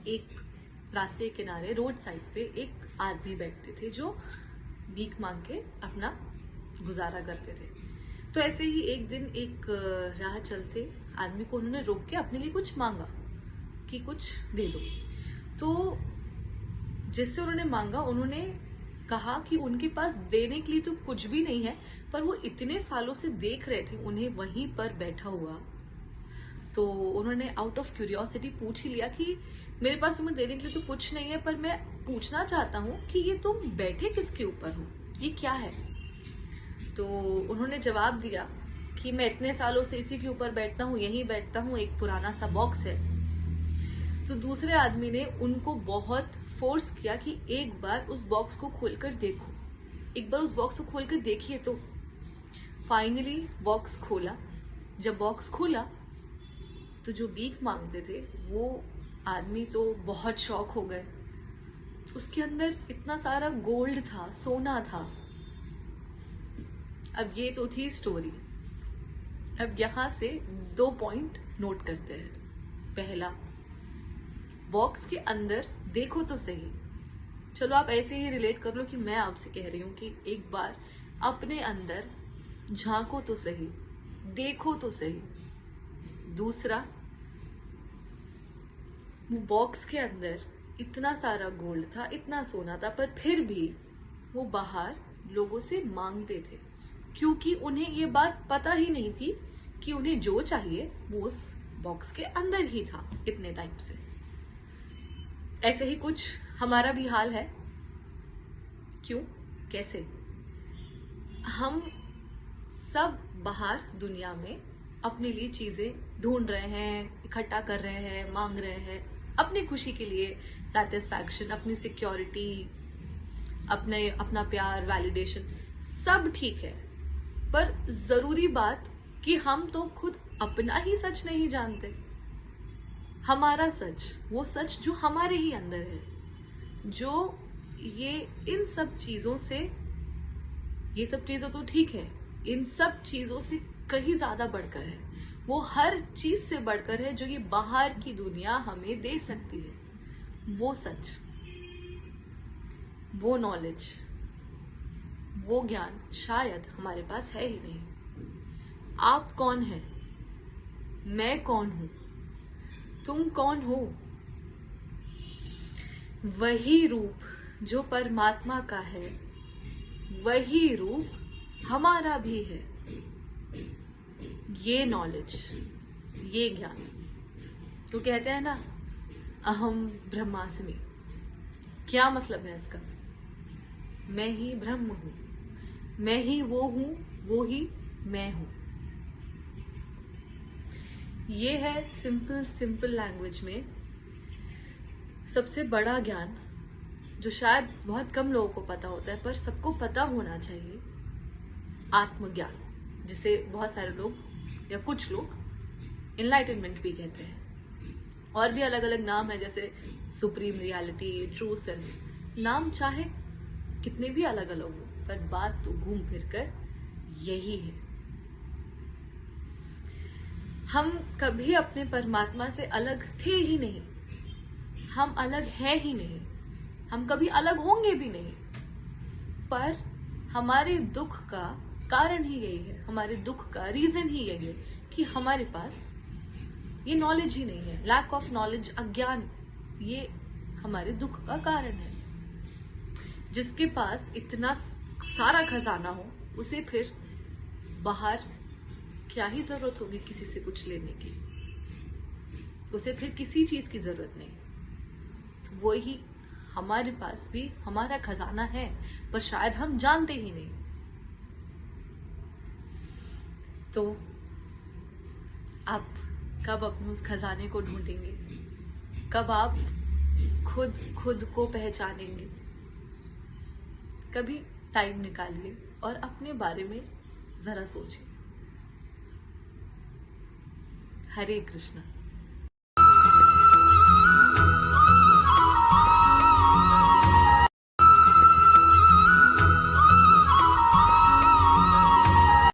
एक रास्ते के किनारे रोड साइड पे एक आदमी बैठते थे जो भीख मांग के अपना गुजारा करते थे। तो ऐसे ही एक दिन एक राह चलते आदमी को उन्होंने रोक के अपने लिए कुछ मांगा कि कुछ दे दो। तो जिससे उन्होंने मांगा, उन्होंने कहा कि उनके पास देने के लिए तो कुछ भी नहीं है, पर वो इतने सालों से देख रहे थे उन्हें वहीं पर बैठा हुआ। तो उन्होंने आउट ऑफ क्यूरियोसिटी पूछ ही लिया कि मेरे पास तुम्हें देने के लिए तो कुछ नहीं है, पर मैं पूछना चाहता हूँ कि ये तुम बैठे किसके ऊपर हो, ये क्या है। तो उन्होंने जवाब दिया कि मैं इतने सालों से इसी के ऊपर बैठता हूँ, यहीं बैठता हूँ, एक पुराना सा बॉक्स है। तो दूसरे आदमी ने उनको बहुत फोर्स किया कि एक बार उस बॉक्स को खोलकर देखो, एक बार उस बॉक्स को खोलकर देखिए। तो फाइनली बॉक्स खोला। जब बॉक्स खोला तो जो भीख मांगते थे वो आदमी तो बहुत शॉक हो गए। उसके अंदर इतना सारा गोल्ड था, सोना था। अब ये तो थी स्टोरी। अब यहां से 2 पॉइंट नोट करते हैं। पहला, बॉक्स के अंदर देखो तो सही। चलो आप ऐसे ही रिलेट कर लो कि मैं आपसे कह रही हूं कि एक बार अपने अंदर झांको तो सही, देखो तो सही। दूसरा, वो बॉक्स के अंदर इतना सारा गोल्ड था, इतना सोना था, पर फिर भी वो बाहर लोगों से मांगते थे, क्योंकि उन्हें ये बात पता ही नहीं थी कि उन्हें जो चाहिए वो उस बॉक्स के अंदर ही था इतने टाइम से। ऐसे ही कुछ हमारा भी हाल है। क्यों, कैसे? हम सब बाहर दुनिया में अपने लिए चीजें ढूंढ रहे हैं, इकट्ठा कर रहे हैं, मांग रहे हैं अपनी खुशी के लिए, सेटिस्फैक्शन, अपनी सिक्योरिटी, अपना प्यार, वैलिडेशन, सब ठीक है। पर जरूरी बात कि हम तो खुद अपना ही सच नहीं जानते। हमारा सच, वो सच जो हमारे ही अंदर है, जो ये इन सब चीजों से, ये सब चीजें तो ठीक है, इन सब चीजों से कहीं ज्यादा बढ़कर है। वो हर चीज से बढ़कर है जो ये बाहर की दुनिया हमें दे सकती है। वो सच, वो नॉलेज, वो ज्ञान शायद हमारे पास है ही नहीं। आप कौन है? मैं कौन हूं? तुम कौन हो? वही रूप जो परमात्मा का है, वही रूप हमारा भी है। ये नॉलेज, ये ज्ञान, तो कहते हैं ना, अहम ब्रह्मास्मि। क्या मतलब है इसका? मैं ही ब्रह्म हूं, मैं ही वो हूं, वो ही मैं हूं। ये है सिंपल लैंग्वेज में सबसे बड़ा ज्ञान, जो शायद बहुत कम लोगों को पता होता है, पर सबको पता होना चाहिए। आत्मज्ञान, जिसे बहुत सारे लोग या कुछ लोग एनलाइटनमेंट भी कहते हैं। और भी अलग अलग नाम है, जैसे सुप्रीम रियलिटी, ट्रू सेल्फ। नाम चाहे कितने भी अलग अलग हो, पर बात तो घूम फिर कर यही है। हम कभी अपने परमात्मा से अलग थे ही नहीं, हम अलग हैं ही नहीं, हम कभी अलग होंगे भी नहीं। पर हमारे दुख का कारण ही यही है, हमारे दुख का रीजन ही यही है कि हमारे पास ये नॉलेज ही नहीं है। लैक ऑफ नॉलेज, अज्ञान, ये हमारे दुख का कारण है। जिसके पास इतना सारा खजाना हो, उसे फिर बाहर क्या ही जरूरत होगी किसी से कुछ लेने की, उसे फिर किसी चीज की जरूरत नहीं। तो वही हमारे पास भी हमारा खजाना है, पर शायद हम जानते ही नहीं। तो आप कब अपने उस खजाने को ढूंढेंगे? कब आप खुद को पहचानेंगे? कभी टाइम निकालिए और अपने बारे में जरा सोचिए। हरे कृष्णा।